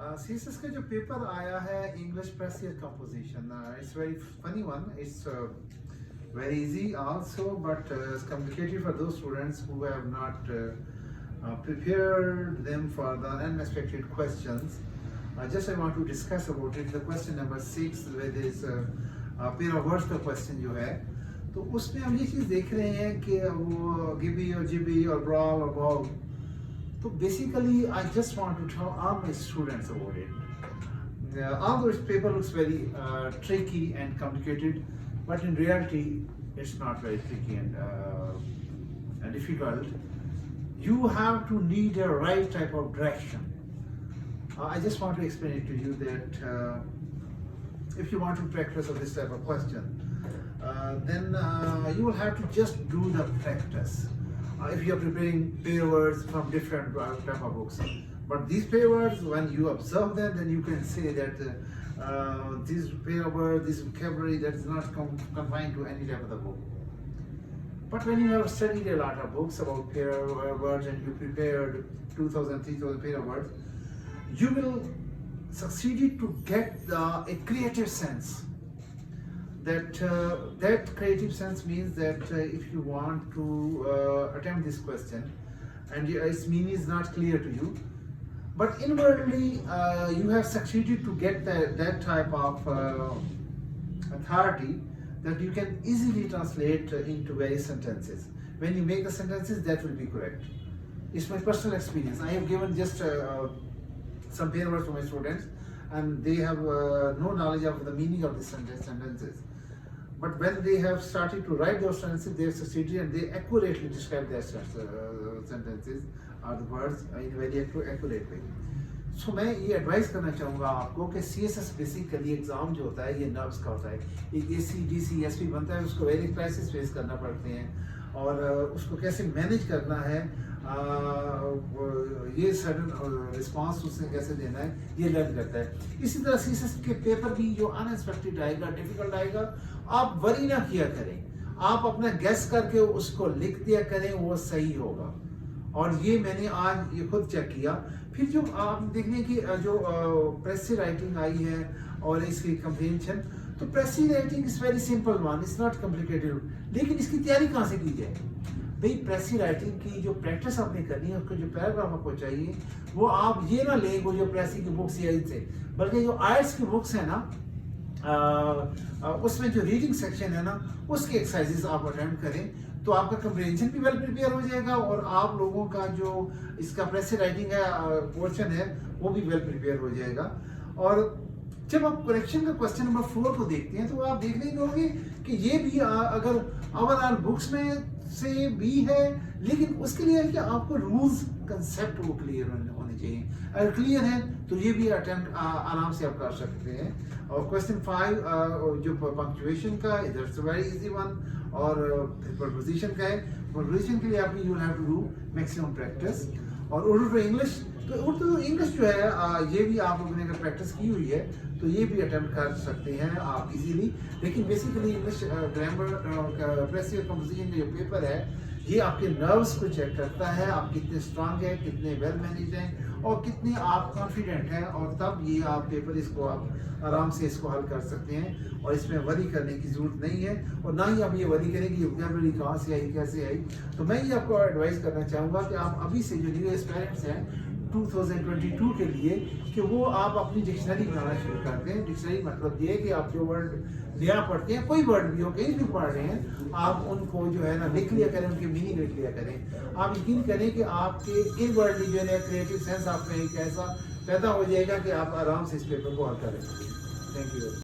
CSS का जो paper आया है English precis composition, it's very funny one, it's very easy also, but it's complicated for those students who have not prepared them for the unexpected questions. Just I want to discuss about it. The question number 6 with is pair of words का question जो है, तो उसमें हम ये चीज़ देख रहे हैं कि वो गिबी और जिबी और ब्रॉल और बॉल. तो basically I just want to tell all my students about it. Although this paper looks very tricky and complicated, but in reality it's not very tricky and difficult. You have to need a right type of direction. I just want to explain it to you that if you want to practice of this type of question, then you will have to just do the practice. If you are preparing pair words from different type of books, but these pair words, when you observe them, then you can say that this pair words, this vocabulary, that is not confined to any type of the book. But when you have studied a lot of books about pair words and you prepared 2,000, 3,000 pair words, you will succeed to get a creative sense. That creative sense means that if you want to attempt this question and its meaning is not clear to you, but inwardly you have succeeded to get that type of authority that you can easily translate into various sentences. When you make the sentences, that will be correct. It's my personal experience. I have given just some pair words to my students, and they have no knowledge of the meaning of the sentences. But when they have started to write those sentences, they have succeeded and they accurately describe their sentences or the words in a very accurate way. So मैं ये advice करना चाहूँगा आपको कि CSS basically exam जो होता है ये नर्व्स का होता है. एक AC, DC, SP बनता है, उसको वेरी क्राइसिस फेस करना पड़ते हैं और उसको कैसे मैनेज करना है, ये सडन रिस्पांस उससे कैसे देना है, ये लर्न करता है. इसी तरह CSS के पेपर भी जो अनएक्सपेक्टेड आएगा, डिफिकल्ट आएगा, आप वरी ना किया करें, आप अपना गेस करके उसको लिख दिया करें, वो सही होगा. और ये मैंने आज ये खुद चेक किया. फिर जो आप देखने की जो प्रेसी राइटिंग आई है और इसकी कंप्रीहेंशन, तो प्रेसी writing is very simple one, it's not complicated. लेकिन इसकी तैयारी कहाँ से की जाए भाई? प्रेसी राइटिंग की जो प्रैक्टिस आपने करनी है, उसको जो पैराग्राफ आपको चाहिए, वो आप ये ना लें वो जो प्रेसी की बुक्स या इनसे, बल्कि जो आयट्स की बुक्स है ना, उसमें जो रीडिंग सेक्शन है ना, उसके एक्सरसाइजेस आप अटेम्प्ट करें, तो आपका कंप्रीहेंशन भी वेल प्रिपेयर हो जाएगा और आप लोगों का जो इसका प्रेसी राइटिंग है पोर्शन है वो भी वेल प्रिपेयर हो जाएगा. और जब आप करेक्शन का क्वेश्चन नंबर 4 को देखते हैं, तो आप देखने होंगे कि ये भी अगर ओवरऑल बुक्स में से भी है, लेकिन उसके लिए कि आपको रूल्स कंसेप्ट वो क्लियर होने चाहिए. अगर क्लियर है तो ये भी अटेम्प्ट आराम से आप कर सकते हैं. और क्वेश्चन 5 जो पंक्चुएशन का, it's a very easy one. और प्रोपोजिशन का है, प्रोपोजिशन के लिए आप you will have to do maximum practice. और उर्दू टू इंग्लिश, तो उर्दू इंग्लिश जो है ये भी आप लोगों ने अगर प्रैक्टिस की हुई है तो ये भी अटेम्प्ट कर सकते हैं आप इजीली. लेकिन बेसिकली इंग्लिश ग्रामर प्रेसियर कंपोजिशन का जो पेपर है, ये आपके नर्व्स को चेक करता है, आप कितने स्ट्रांग हैं, कितने वेल मैनेज हैं और कितने आप कॉन्फिडेंट हैं, और तब ये आप पेपर इसको आप आराम से इसको हल कर सकते हैं. और इसमें वरी करने की ज़रूरत नहीं है, और ना ही आप ये वरी करें कि वोकैबुलरी कहाँ से आई, कैसे आई. तो मैं ये आपको एडवाइस करना चाहूँगा कि आप अभी से जो न्यू एस्पायरेंट्स हैं 2022 के लिए, कि वो आप अपनी डिक्शनरी बनाना शुरू कर दें. डिक्शनरी मतलब ये कि आप जो वर्ड नया पढ़ते हैं, कोई वर्ड भी हो, कहीं भी पढ़ रहे हैं, आप उनको जो है ना लिख लिया करें, उनके मीनिंग लिख लिया करें. आप यकीन करें कि आपके इनवर्डली जो है क्रिएटिव सेंस आप में एक ऐसा पैदा हो जाएगा कि आप आराम से इस पेपर को हल करें. Thank you.